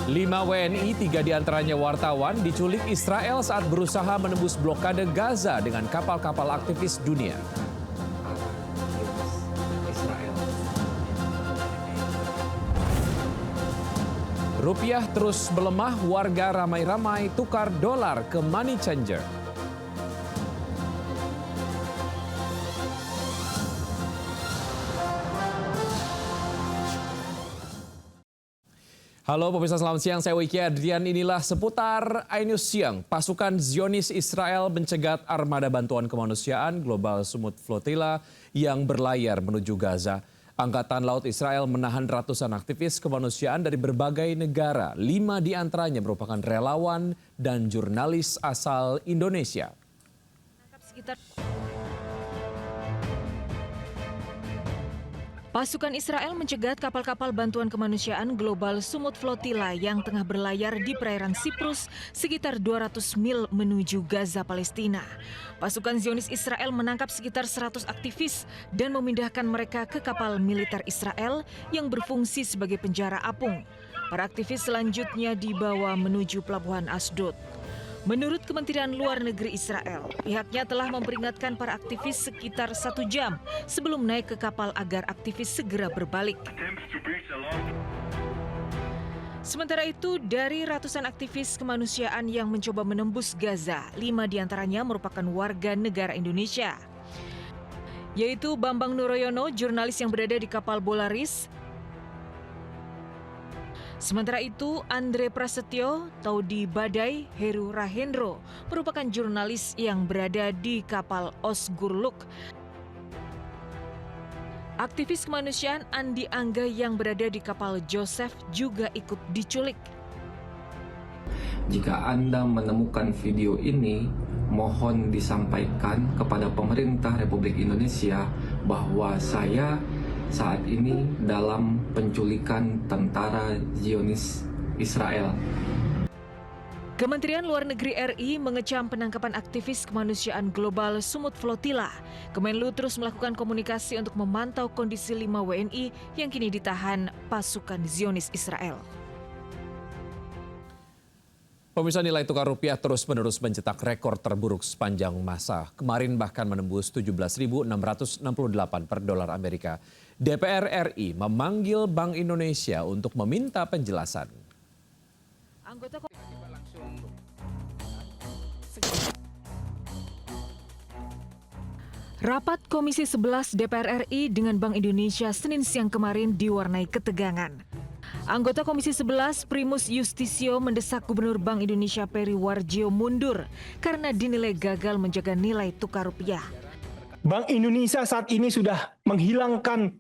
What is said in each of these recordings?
5 WNI, 3 diantaranya wartawan, diculik Israel saat berusaha menembus blokade Gaza dengan kapal-kapal aktivis dunia. Rupiah terus melemah, warga ramai-ramai tukar dolar ke money changer. Halo pemirsa, selamat siang. Saya Wiki Adrian. Inilah seputar iNews Siang. Pasukan Zionis Israel mencegat armada bantuan kemanusiaan Global Sumut Flotilla yang berlayar menuju Gaza. Angkatan Laut Israel menahan ratusan aktivis kemanusiaan dari berbagai negara. 5 diantaranya merupakan relawan dan jurnalis asal Indonesia. Pasukan Israel mencegat kapal-kapal bantuan kemanusiaan Global Sumut Flotilla yang tengah berlayar di perairan Siprus sekitar 200 mil menuju Gaza, Palestina. Pasukan Zionis Israel menangkap sekitar 100 aktivis dan memindahkan mereka ke kapal militer Israel yang berfungsi sebagai penjara apung. Para aktivis selanjutnya dibawa menuju pelabuhan Asdod. Menurut Kementerian Luar Negeri Israel, pihaknya telah memperingatkan para aktivis sekitar 1 jam sebelum naik ke kapal agar aktivis segera berbalik. Sementara itu, dari ratusan aktivis kemanusiaan yang mencoba menembus Gaza, 5 diantaranya merupakan warga negara Indonesia, yaitu Bambang Nuroyono, jurnalis yang berada di kapal Bolaris. Sementara itu, Andre Prasetyo, Taudi Badai, Heru Rahendro merupakan jurnalis yang berada di kapal Osgurluk. Aktivis kemanusiaan Andi Angga yang berada di kapal Joseph juga ikut diculik. Jika Anda menemukan video ini, mohon disampaikan kepada pemerintah Republik Indonesia bahwa saya saat ini dalam penculikan tentara Zionis Israel. Kementerian Luar Negeri RI mengecam penangkapan aktivis kemanusiaan Global Sumut Flotilla. Kemenlu terus melakukan komunikasi untuk memantau kondisi 5 WNI yang kini ditahan pasukan Zionis Israel. Pemirsa, nilai tukar rupiah terus-menerus mencetak rekor terburuk sepanjang masa. Kemarin bahkan menembus 17.668 per dolar Amerika. DPR RI memanggil Bank Indonesia untuk meminta penjelasan. Rapat Komisi 11 DPR RI dengan Bank Indonesia Senin siang kemarin diwarnai ketegangan. Anggota Komisi 11 Primus Yustisio mendesak Gubernur Bank Indonesia Peri Warjio mundur karena dinilai gagal menjaga nilai tukar rupiah. Bank Indonesia saat ini sudah menghilangkan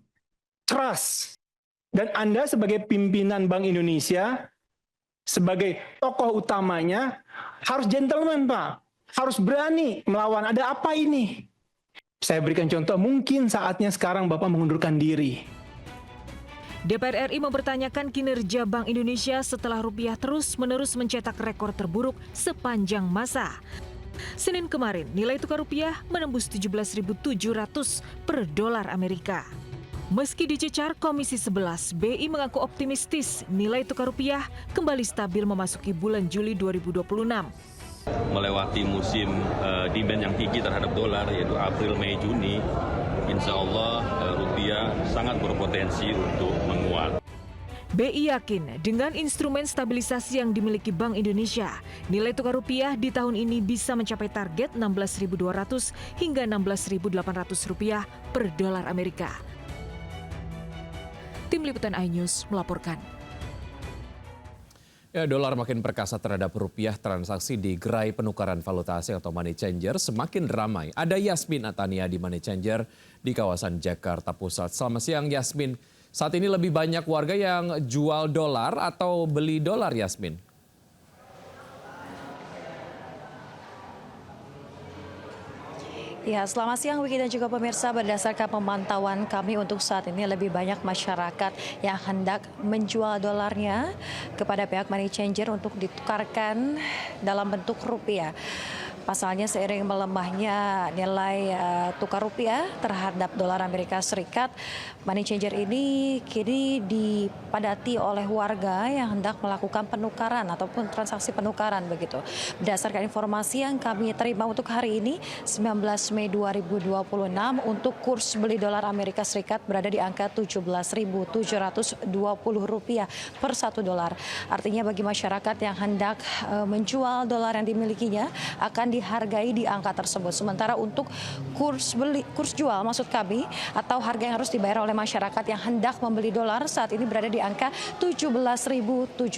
trust. Dan Anda sebagai pimpinan Bank Indonesia, sebagai tokoh utamanya, harus gentleman, Pak. Harus berani melawan. Ada apa ini? Saya berikan contoh, mungkin saatnya sekarang Bapak mengundurkan diri. DPR RI mempertanyakan kinerja Bank Indonesia setelah rupiah terus-menerus mencetak rekor terburuk sepanjang masa. Senin kemarin, nilai tukar rupiah menembus 17.700 per dolar Amerika. Meski dicecar Komisi 11, BI mengaku optimistis nilai tukar rupiah kembali stabil memasuki bulan Juli 2026. Melewati musim demand yang tinggi terhadap dolar, yaitu April, Mei, Juni, insya Allah rupiah sangat berpotensi untuk menguat. BI yakin dengan instrumen stabilisasi yang dimiliki Bank Indonesia, nilai tukar rupiah di tahun ini bisa mencapai target 16.200 hingga 16.800 rupiah per dolar Amerika. Tim Liputan iNews melaporkan. Ya, dolar makin perkasa terhadap rupiah, transaksi di gerai penukaran valuta asing atau money changer semakin ramai. Ada Yasmin Atania di money changer di kawasan Jakarta Pusat. Selamat siang Yasmin. Saat ini lebih banyak warga yang jual dolar atau beli dolar, Yasmin? Ya, selamat siang Wiki dan juga pemirsa. Berdasarkan pemantauan kami untuk saat ini lebih banyak masyarakat yang hendak menjual dolarnya kepada pihak money changer untuk ditukarkan dalam bentuk rupiah. Pasalnya seiring melemahnya nilai tukar rupiah terhadap dolar Amerika Serikat, money changer ini kini dipadati oleh warga yang hendak melakukan penukaran ataupun transaksi penukaran begitu. Berdasarkan informasi yang kami terima untuk hari ini 19 Mei 2026 untuk kurs beli dolar Amerika Serikat berada di angka Rp17.720 per 1 dolar. Artinya bagi masyarakat yang hendak menjual dolar yang dimilikinya akan dihargai di angka tersebut. Sementara untuk kurs jual maksud kami atau harga yang harus dibayar oleh masyarakat yang hendak membeli dolar saat ini berada di angka Rp17.770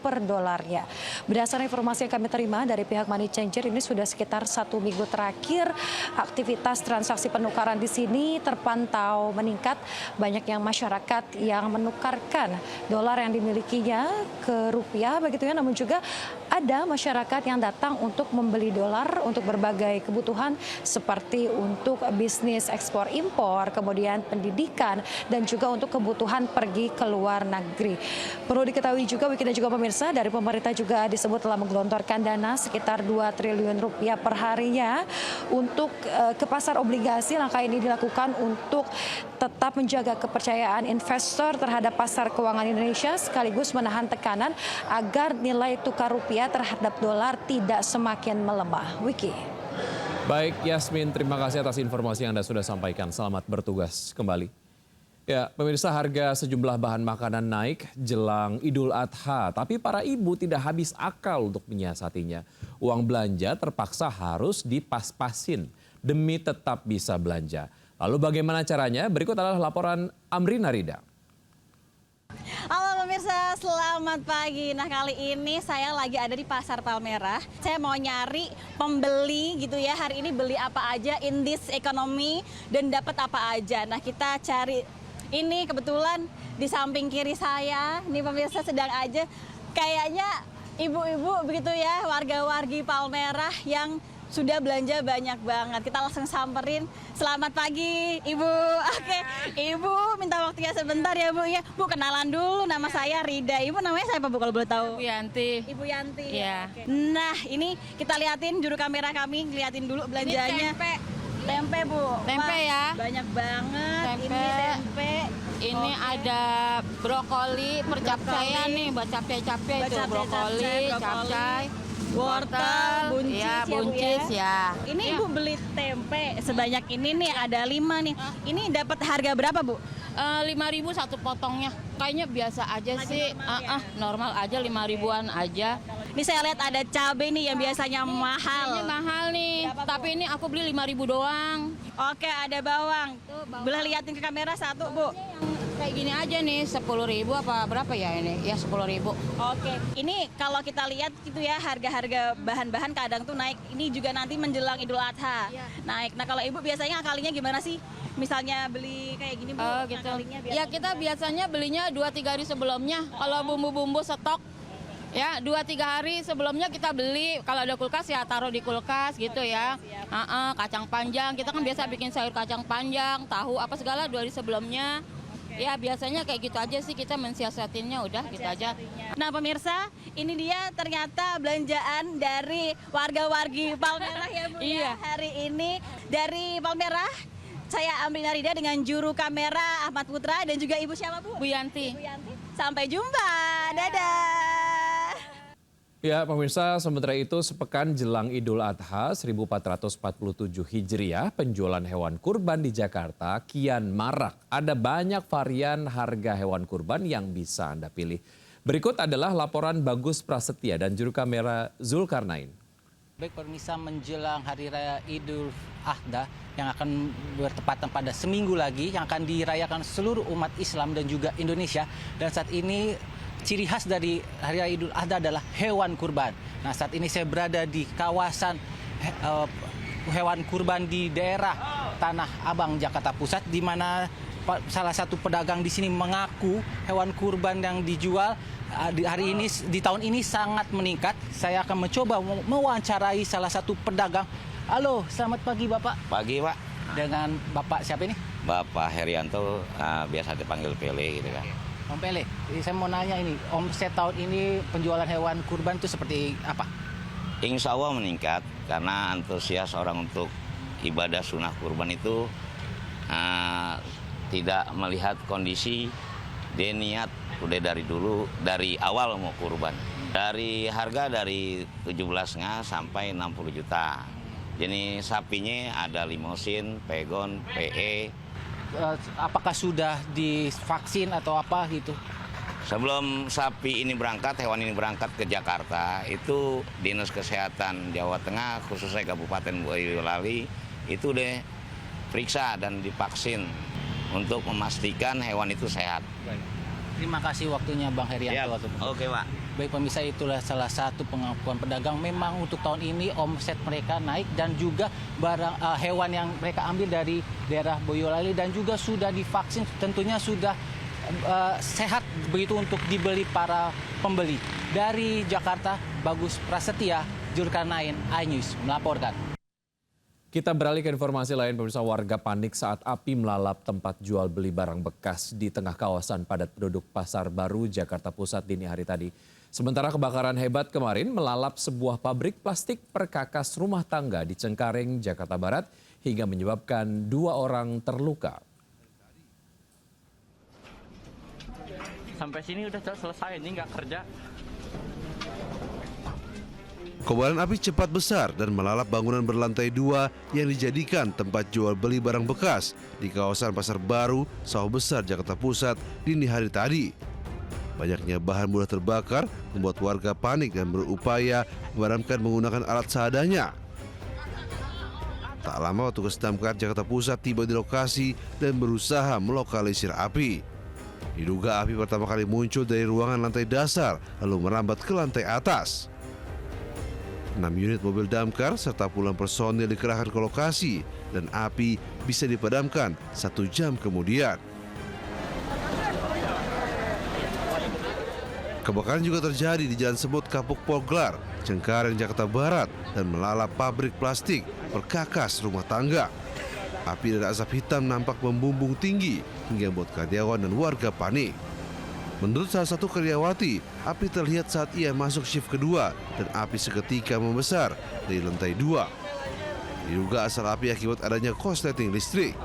per dolarnya. Berdasarkan informasi yang kami terima dari pihak money changer, ini sudah sekitar 1 minggu terakhir aktivitas transaksi penukaran di sini terpantau meningkat. Banyak yang masyarakat yang menukarkan dolar yang dimilikinya ke rupiah begitu ya, namun juga ada masyarakat yang datang untuk membeli dolar untuk berbagai kebutuhan seperti untuk bisnis ekspor impor, kemudian pendidikan dan juga untuk kebutuhan pergi ke luar negeri. Perlu diketahui juga Wiki dan juga pemirsa, dari pemerintah juga disebut telah menggelontorkan dana sekitar 2 triliun rupiah per harinya untuk ke pasar obligasi. Langkah ini dilakukan untuk tetap menjaga kepercayaan investor terhadap pasar keuangan Indonesia sekaligus menahan tekanan agar nilai tukar rupiah terhadap dolar tidak semakin melemah. Wiki. Baik, Yasmin, terima kasih atas informasi yang Anda sudah sampaikan. Selamat bertugas kembali. Ya, pemirsa, harga sejumlah bahan makanan naik jelang Idul Adha, tapi para ibu tidak habis akal untuk menyiasatinya. Uang belanja terpaksa harus dipas-pasin demi tetap bisa belanja. Lalu bagaimana caranya? Berikut adalah laporan Amrina Rida. Halo pemirsa, selamat pagi. Nah, kali ini saya lagi ada di Pasar Palmerah. Saya mau nyari pembeli gitu ya. Hari ini beli apa aja in this economy dan dapat apa aja. Nah, kita cari ini kebetulan di samping kiri saya. Nih pemirsa sedang aja kayaknya ibu-ibu begitu ya, warga-wargi Palmerah yang sudah belanja banyak banget. Kita langsung samperin. Selamat pagi, Ibu. Oke, Ibu minta waktunya sebentar ya, Bu. Ya, Bu, kenalan dulu. Nama saya Rida. Ibu namanya siapa, Bu, kalau boleh tahu? Ibu Yanti. Ibu Yanti. Iya. Oke. Nah, ini kita liatin juru kamera kami, liatin dulu belanjanya. Ini tempe, Bu. Tempe Wah, ya. banyak banget. Tempe. Ini tempe. Ini Oke. ada brokoli, percapcaya nih, buat capcay-capcay itu. Buat Brokoli, capcay, wortel, buncis ya, ya, Bu, buncis ya. Ini Ya. Ibu beli tempe sebanyak ini nih, ada 5 nih. Ini dapat harga berapa, Bu? 5.000 satu potongnya. Kayaknya biasa aja Lagi sih. normal ya? Normal aja, 5.000-an aja. Ini saya lihat ada cabai nih yang biasanya Ini mahal. mahal nih, Berapa, Bu? tapi ini aku beli 5.000 doang. Oke, ada bawang. bawang. Boleh liatin ke kamera satu, Bu? Kayak gini aja nih, 10.000 apa berapa ya ini? Ya 10.000. Oke, ini kalau kita lihat gitu ya, harga-harga bahan-bahan kadang tuh naik. Ini juga nanti menjelang Idul Adha naik. Nah, kalau Ibu biasanya ngakalinya gimana sih? Misalnya beli kayak gini, Bu, Oh gitu. ngakalinya Ya kita biasanya belinya 2-3 hari sebelumnya. Kalau bumbu-bumbu stok, ya 2-3 hari sebelumnya kita beli. Kalau ada kulkas ya taruh di kulkas gitu ya. Kacang panjang, kita kan biasa bikin sayur kacang panjang, tahu apa segala 2 hari sebelumnya. Ya biasanya kayak gitu aja sih, kita mensiasatinnya udah gitu aja. Nah pemirsa, ini dia ternyata belanjaan dari warga-wargi Palmerah ya, Bu. Iya. Ya. Hari ini dari Palmerah, saya Amrina Rida dengan juru kamera Ahmad Putra dan juga Ibu siapa, Bu? Bu Yanti. Bu Yanti. Sampai jumpa. Dadah. Ya, pemirsa, sementara itu sepekan jelang Idul Adha 1447 Hijriah, penjualan hewan kurban di Jakarta kian marak. Ada banyak varian harga hewan kurban yang bisa Anda pilih. Berikut adalah laporan Bagus Prasetya dan juru kamera Zulkarnain. Baik pemirsa, menjelang Hari Raya Idul Adha yang akan bertepatan pada seminggu lagi, yang akan dirayakan seluruh umat Islam dan juga Indonesia. Dan saat ini ciri khas dari Hari Raya Idul Adha adalah hewan kurban. Nah, saat ini saya berada di kawasan hewan kurban di daerah Tanah Abang, Jakarta Pusat, di mana salah satu pedagang di sini mengaku hewan kurban yang dijual hari ini di tahun ini sangat meningkat. Saya akan mencoba mewawancarai salah satu pedagang. Halo, selamat pagi Bapak. Pagi Pak. Dengan Bapak siapa ini? Bapak Herianto, biasa dipanggil Pele gitu kan. Om Pele, saya mau nanya ini, omset tahun ini penjualan hewan kurban itu seperti apa? Insya Allah meningkat karena antusias orang untuk ibadah sunnah kurban itu tidak melihat kondisi, dia niat udah dari dulu, dari awal mau kurban. Dari harga dari 17,5 sampai 60 juta. Jenis sapinya ada limosin, pegon, PE. Apakah sudah divaksin atau apa gitu? Sebelum sapi ini berangkat, hewan ini berangkat ke Jakarta, itu Dinas Kesehatan Jawa Tengah, khususnya Kabupaten Boyolali, itu udah periksa dan divaksin untuk memastikan hewan itu sehat. Terima kasih waktunya Bang Herianto. Oke, Pak. Baik pemirsa, itulah salah satu pengakuan pedagang. Memang untuk tahun ini omset mereka naik dan juga barang hewan yang mereka ambil dari daerah Boyolali dan juga sudah divaksin, tentunya sudah sehat begitu untuk dibeli para pembeli. Dari Jakarta, Bagus Prasetya, Zulkarnain, iNews melaporkan. Kita beralih ke informasi lain, pemirsa. Warga panik saat api melalap tempat jual beli barang bekas di tengah kawasan padat penduduk Pasar Baru, Jakarta Pusat dini hari tadi. Sementara kebakaran hebat kemarin melalap sebuah pabrik plastik perkakas rumah tangga di Cengkareng, Jakarta Barat hingga menyebabkan 2 orang terluka. Sampai sini udah selesai, ini nggak kerja. Kobaran api cepat besar dan melalap bangunan berlantai 2 yang dijadikan tempat jual beli barang bekas di kawasan Pasar Baru, Sawah Besar, Jakarta Pusat dini hari tadi. Banyaknya bahan mudah terbakar membuat warga panik dan berupaya memadamkan menggunakan alat seadanya. Tak lama petugas damkar Jakarta Pusat tiba di lokasi dan berusaha melokalisir api. Diduga api pertama kali muncul dari ruangan lantai dasar lalu merambat ke lantai atas. 6 unit mobil damkar serta puluhan personil dikerahkan ke lokasi dan api bisa dipadamkan 1 jam kemudian. Kebakaran juga terjadi di Jalan Semut Kapuk Poglar, Cengkareng, Jakarta Barat dan melalap pabrik plastik perkakas rumah tangga. Api dan asap hitam nampak membumbung tinggi hingga membuat karyawan dan warga panik. Menurut salah satu karyawati, api terlihat saat ia masuk shift kedua dan api seketika membesar dari lantai 2. Diduga asal api akibat adanya korsleting listrik.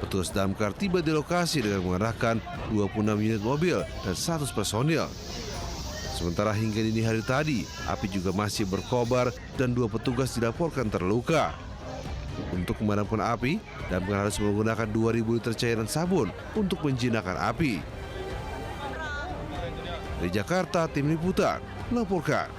Petugas damkar tiba di lokasi dengan mengerahkan 26 unit mobil dan 100 personil. Sementara hingga dini hari tadi, api juga masih berkobar dan 2 petugas dilaporkan terluka. Untuk memadamkan api, damkar harus menggunakan 2.000 liter cairan sabun untuk menjinakkan api. Dari Jakarta, tim liputan melaporkan.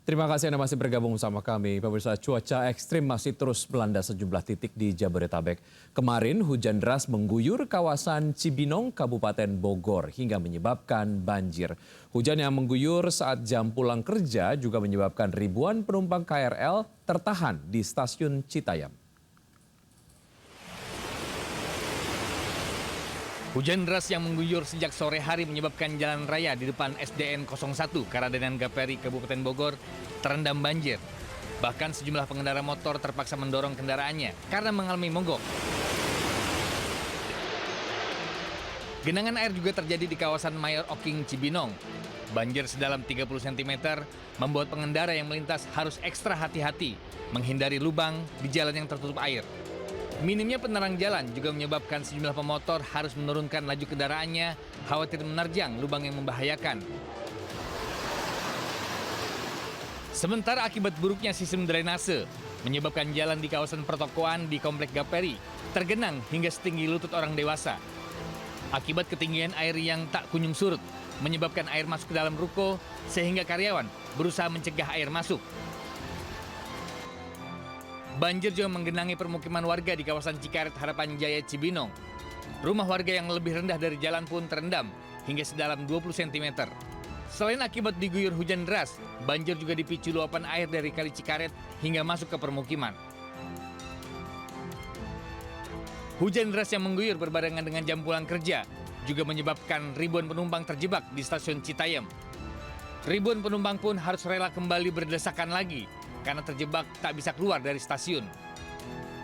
Terima kasih Anda masih bergabung bersama kami. Pemirsa, cuaca ekstrim masih terus melanda sejumlah titik di Jabodetabek. Kemarin hujan deras mengguyur kawasan Cibinong, Kabupaten Bogor hingga menyebabkan banjir. Hujan yang mengguyur saat jam pulang kerja juga menyebabkan ribuan penumpang KRL tertahan di stasiun Citayam. Hujan deras yang mengguyur sejak sore hari menyebabkan jalan raya di depan SDN 01 Karadenan Gaperi, Kabupaten Bogor terendam banjir. Bahkan sejumlah pengendara motor terpaksa mendorong kendaraannya karena mengalami mogok. Genangan air juga terjadi di kawasan Mayor Oking, Cibinong. Banjir sedalam 30 cm membuat pengendara yang melintas harus ekstra hati-hati menghindari lubang di jalan yang tertutup air. Minimnya penerang jalan juga menyebabkan sejumlah pemotor harus menurunkan laju kendaraannya, khawatir menerjang lubang yang membahayakan. Sementara akibat buruknya sistem drainase, menyebabkan jalan di kawasan pertokoan di Komplek Gaperi tergenang hingga setinggi lutut orang dewasa. Akibat ketinggian air yang tak kunjung surut, menyebabkan air masuk ke dalam ruko sehingga karyawan berusaha mencegah air masuk. Banjir juga menggenangi permukiman warga di kawasan Cikaret Harapan Jaya Cibinong. Rumah warga yang lebih rendah dari jalan pun terendam hingga sedalam 20 cm. Selain akibat diguyur hujan deras, banjir juga dipicu luapan air dari Kali Cikaret hingga masuk ke permukiman. Hujan deras yang mengguyur berbarengan dengan jam pulang kerja juga menyebabkan ribuan penumpang terjebak di stasiun Citayam. Ribuan penumpang pun harus rela kembali berdesakan lagi karena terjebak tak bisa keluar dari stasiun.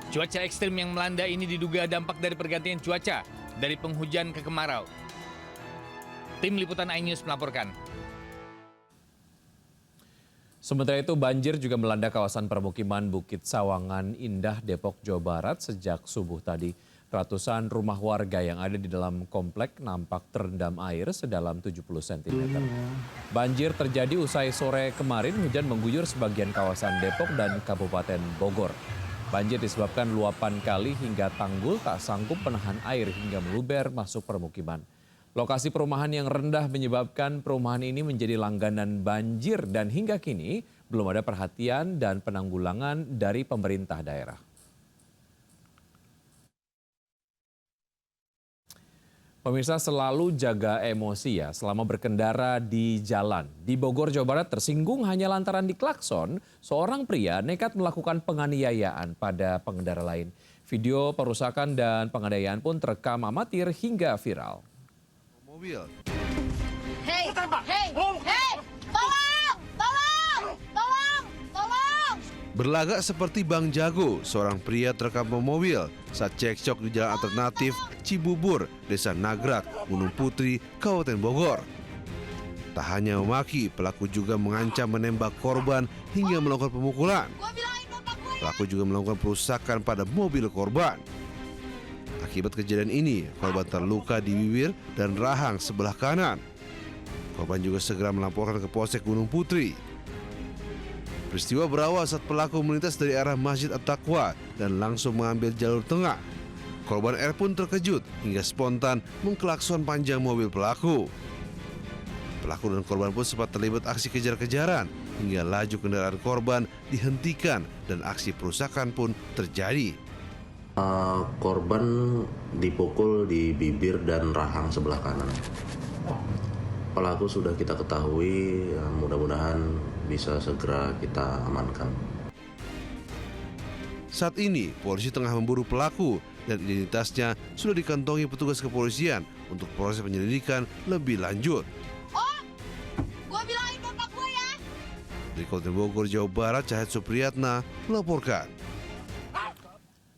Cuaca ekstrim yang melanda ini diduga dampak dari pergantian cuaca dari penghujan ke kemarau. Tim Liputan iNews melaporkan. Sementara itu banjir juga melanda kawasan permukiman Bukit Sawangan Indah, Depok, Jawa Barat sejak subuh tadi. Ratusan rumah warga yang ada di dalam komplek nampak terendam air sedalam 70 cm. Banjir terjadi usai sore kemarin hujan mengguyur sebagian kawasan Depok dan Kabupaten Bogor. Banjir disebabkan luapan kali hingga tanggul tak sanggup menahan air hingga meluber masuk permukiman. Lokasi perumahan yang rendah menyebabkan perumahan ini menjadi langganan banjir dan hingga kini belum ada perhatian dan penanggulangan dari pemerintah daerah. Pemirsa, selalu jaga emosi ya selama berkendara di jalan. Di Bogor, Jawa Barat tersinggung hanya lantaran diklakson, seorang pria nekat melakukan penganiayaan pada pengendara lain. Video perusakan dan penganiayaan pun terekam amatir hingga viral. Mobil. Hei, tolong! Berlagak seperti Bang Jago, seorang pria terekam mobil saat cekcok di jalan alternatif Cibubur, Desa Nagrak, Gunung Putri, Kabupaten Bogor. Tak hanya memaki, pelaku juga mengancam menembak korban hingga melakukan pemukulan. Pelaku juga melakukan perusakan pada mobil korban. Akibat kejadian ini, korban terluka di bibir dan rahang sebelah kanan. Korban juga segera melaporkan ke Polsek Gunung Putri. Peristiwa berawal saat pelaku melintas dari arah Masjid At-Taqwa dan langsung mengambil jalur tengah. Korban R pun terkejut hingga spontan mengklakson panjang mobil pelaku. Pelaku dan korban pun sempat terlibat aksi kejar-kejaran hingga laju kendaraan korban dihentikan dan aksi perusakan pun terjadi. Korban dipukul di bibir dan rahang sebelah kanan. Pelaku sudah kita ketahui, mudah-mudahan bisa segera kita amankan. Saat ini, polisi tengah memburu pelaku dan identitasnya sudah dikantongi petugas kepolisian untuk proses penyelidikan lebih lanjut. Gua bilangin bapak gue ya! Dari Kabupaten Bogor, Jawa Barat, Cahaya Supriyatna melaporkan.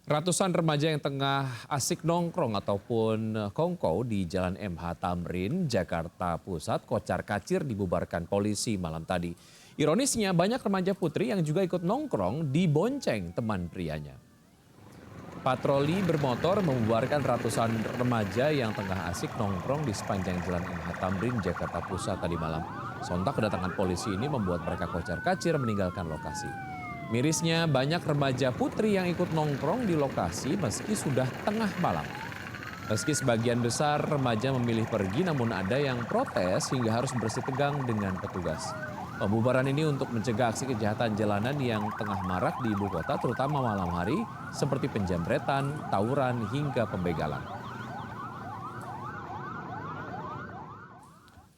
Ratusan remaja yang tengah asik nongkrong ataupun kongko di Jalan MH Tamrin, Jakarta Pusat, kocar-kacir dibubarkan polisi malam tadi. Ironisnya banyak remaja putri yang juga ikut nongkrong dibonceng teman prianya. Patroli bermotor membubarkan ratusan remaja yang tengah asik nongkrong di sepanjang Jalan MH Tamrin, Jakarta Pusat tadi malam. Sontak kedatangan polisi ini membuat mereka kocar-kacir meninggalkan lokasi. Mirisnya banyak remaja putri yang ikut nongkrong di lokasi meski sudah tengah malam. Meski sebagian besar remaja memilih pergi, namun ada yang protes hingga harus bersih tegang dengan petugas. Pembubaran ini untuk mencegah aksi kejahatan jalanan yang tengah marak di ibu kota, terutama malam hari, seperti penjamretan, tawuran, hingga pembegalan.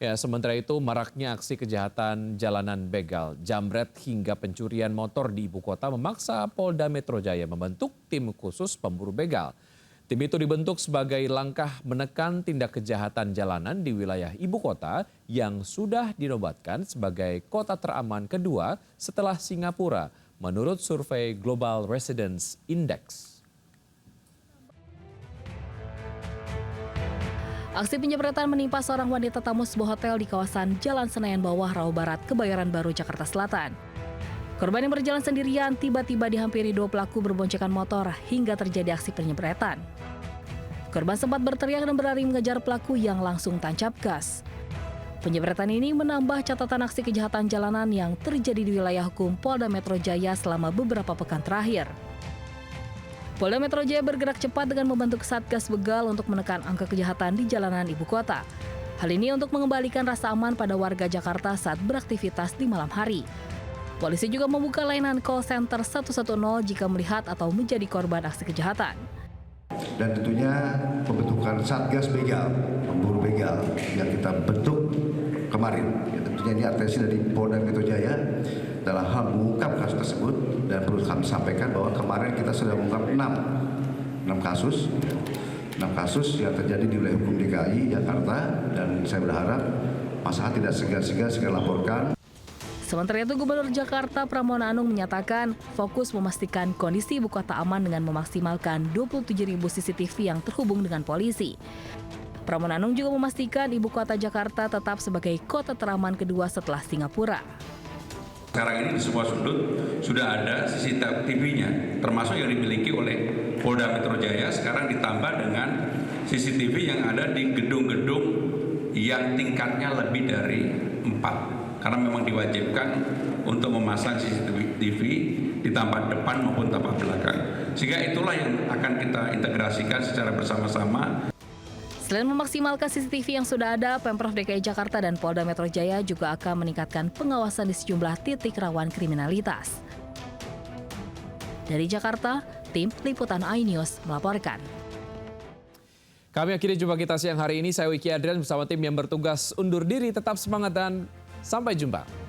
Ya, sementara itu maraknya aksi kejahatan jalanan begal, jambret hingga pencurian motor di ibu kota memaksa Polda Metro Jaya membentuk tim khusus pemburu begal. Tim itu dibentuk sebagai langkah menekan tindak kejahatan jalanan di wilayah ibu kota yang sudah dinobatkan sebagai kota teraman kedua setelah Singapura menurut survei Global Residence Index. Aksi penjamretan menimpa seorang wanita tamu sebuah hotel di kawasan Jalan Senayan Bawah, Rawa Barat, Kebayoran Baru, Jakarta Selatan. Korban yang berjalan sendirian tiba-tiba dihampiri dua pelaku berboncengan motor hingga terjadi aksi penjamretan. Korban sempat berteriak dan berlari mengejar pelaku yang langsung tancap gas. Penjamretan ini menambah catatan aksi kejahatan jalanan yang terjadi di wilayah hukum Polda Metro Jaya selama beberapa pekan terakhir. Polda Metro Jaya bergerak cepat dengan membentuk Satgas Begal untuk menekan angka kejahatan di jalanan ibu kota. Hal ini untuk mengembalikan rasa aman pada warga Jakarta saat beraktivitas di malam hari. Polisi juga membuka layanan call center 110 jika melihat atau menjadi korban aksi kejahatan. Dan tentunya pembentukan Satgas Begal, pemburu begal yang kita bentuk kemarin. Ya, tentunya ini atensi dari Polda Metro Jaya dalam hal mengungkap kasus tersebut, dan perlu kami sampaikan bahwa kemarin kita sudah mengungkap 6 kasus yang terjadi di wilayah hukum DKI Jakarta, dan saya berharap masyarakat tidak segan-segan segera laporkan. Sementara itu, Gubernur Jakarta Pramono Anung menyatakan fokus memastikan kondisi ibu kota aman dengan memaksimalkan 27.000 CCTV yang terhubung dengan polisi. Pramono Anung juga memastikan ibu kota Jakarta tetap sebagai kota teraman kedua setelah Singapura. Sekarang ini di semua sudut sudah ada CCTV-nya, termasuk yang dimiliki oleh Polda Metro Jaya, sekarang ditambah dengan CCTV yang ada di gedung-gedung yang tingkatnya lebih dari 4. Karena memang diwajibkan untuk memasang CCTV di tampak depan maupun tampak belakang. Sehingga itulah yang akan kita integrasikan secara bersama-sama. Selain memaksimalkan CCTV yang sudah ada, Pemprov DKI Jakarta dan Polda Metro Jaya juga akan meningkatkan pengawasan di sejumlah titik rawan kriminalitas. Dari Jakarta, tim Liputan iNews melaporkan. Kami akhiri jumpa kita siang hari ini. Saya Wiki Adrian bersama tim yang bertugas undur diri. Tetap semangat dan sampai jumpa.